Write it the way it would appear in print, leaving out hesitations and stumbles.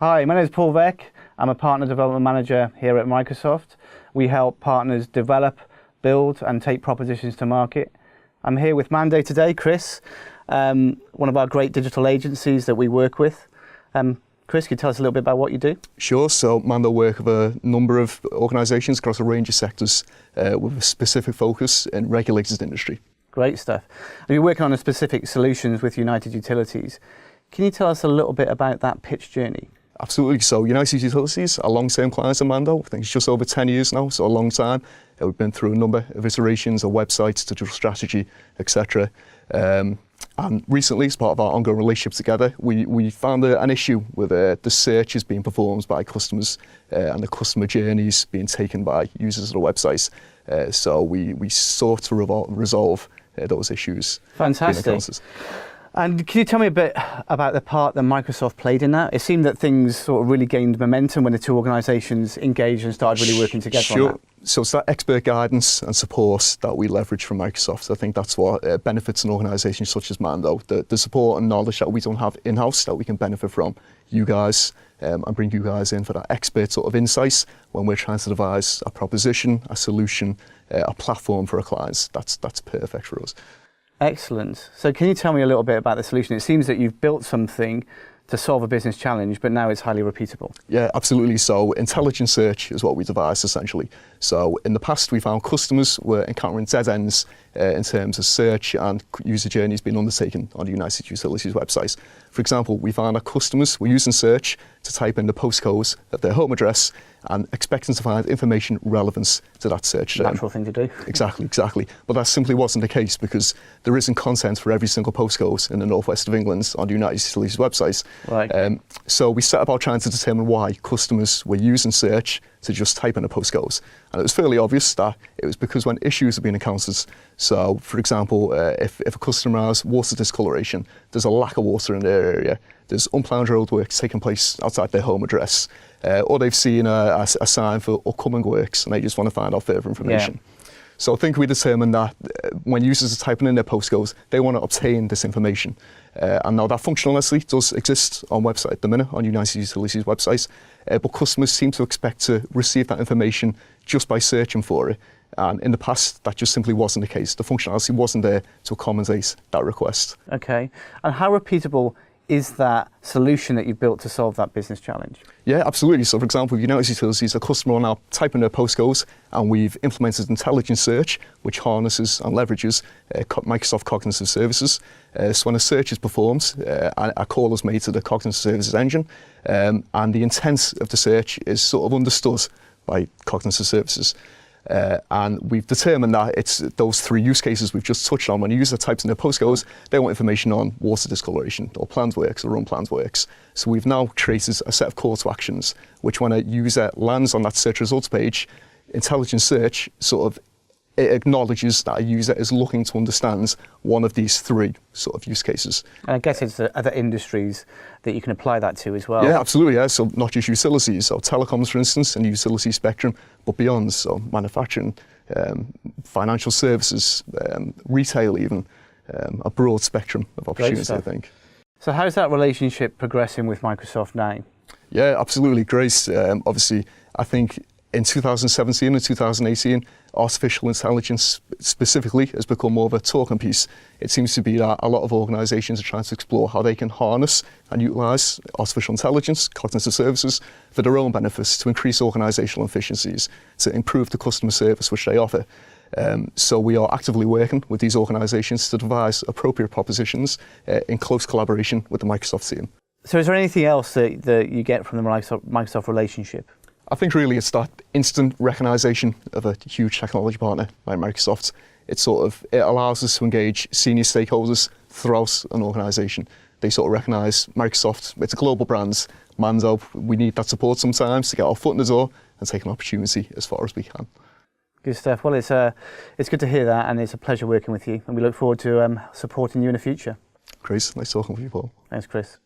Hi, my name is Paul Veck. I'm a Partner Development Manager here at Microsoft. We help partners develop, build and take propositions to market. I'm here with Mando today, Chris, one of our great digital agencies that we work with. Chris, can you tell us a little bit about what you do? Sure. So Mando work with a number of organisations across a range of sectors with a specific focus in regulated industry. Great stuff. And you're working on a specific solutions with United Utilities. Can you tell us a little bit about that pitch journey? Absolutely. So United Utilities are long-term clients of Mando. I think it's just over 10 years now, so a long time. We've been through a number of iterations of websites, digital strategy, etc. And recently, as part of our ongoing relationship together, we found an issue with the searches being performed by customers and the customer journeys being taken by users of the websites. So we sought to resolve those issues. Fantastic. And can you tell me a bit about the part that Microsoft played in that? It seemed that things sort of really gained momentum when the two organisations engaged and started really working together. Sure. On that. So it's that expert guidance and support that we leverage from Microsoft. I think that's what benefits an organisation such as Mando. The support and knowledge that we don't have in-house that we can benefit from you guys and bring you guys in for that expert sort of insights when we're trying to devise a proposition, a solution, a platform for our clients. That's perfect for us. Excellent. So can you tell me a little bit about the solution? It seems that you've built something to solve a business challenge, but now it's highly repeatable. Yeah, absolutely. So intelligent search is what we devised essentially. So in the past, we found customers were encountering dead ends in terms of search and user journeys being undertaken on the United Utilities websites. For example, we found that customers were using search to type in the postcodes of their home address and expecting to find information relevant to that search term. Natural thing to do. Exactly. But that simply wasn't the case because there isn't content for every single postcode in the northwest of England on the United Utilities websites. Right. So we set about trying to determine why customers were using search to just type in a postcode. And it was fairly obvious that it was because when issues have been encountered, so for example, if a customer has water discoloration, there's a lack of water in their area, there's unplanned roadworks taking place outside their home address, or they've seen a sign for upcoming works and they just want to find out further information. Yeah. So I think we determined that when users are typing in their postcodes, they want to obtain this information. And now that functionality does exist on website at the minute, on United Utilities websites, but customers seem to expect to receive that information just by searching for it. And in the past, that just simply wasn't the case. The functionality wasn't there to accommodate that request. Okay. And how repeatable is that solution that you've built to solve that business challenge? Yeah, absolutely. So for example, United Utilities, a customer will now type in their postcodes and we've implemented intelligent search, which harnesses and leverages Microsoft Cognitive Services. So when a search is performed, a call is made to the Cognitive Services engine and the intent of the search is sort of understood by Cognitive Services. And we've determined that it's those three use cases we've just touched on. When a user types in their postcodes, they want information on water discoloration or planned works or unplanned works. So we've now created a set of call to actions, which when a user lands on that search results page, intelligent search sort of it acknowledges that a user is looking to understand one of these three sort of use cases. And I guess it's other industries that you can apply that to as well. Yeah, absolutely. Yeah. So not just utilities, so telecoms, for instance, and the utility spectrum, but beyond, so manufacturing, financial services, retail even, a broad spectrum of opportunities, I think. So how's that relationship progressing with Microsoft now? Yeah, absolutely great. Obviously, I think in 2017 and 2018, artificial intelligence specifically has become more of a talking piece. It seems to be that a lot of organisations are trying to explore how they can harness and utilise artificial intelligence, cognitive services, for their own benefits to increase organisational efficiencies, to improve the customer service which they offer. So we are actively working with these organisations to devise appropriate propositions in close collaboration with the Microsoft team. So is there anything else that you get from the Microsoft relationship? I think really it's that instant recognition of a huge technology partner like Microsoft. It allows us to engage senior stakeholders throughout an organisation. They sort of recognise Microsoft, it's a global brand, Mando, we need that support sometimes to get our foot in the door and take an opportunity as far as we can. Good stuff. Well, it's good to hear that and it's a pleasure working with you and we look forward to supporting you in the future. Great, nice talking with you, Paul. Thanks, Chris.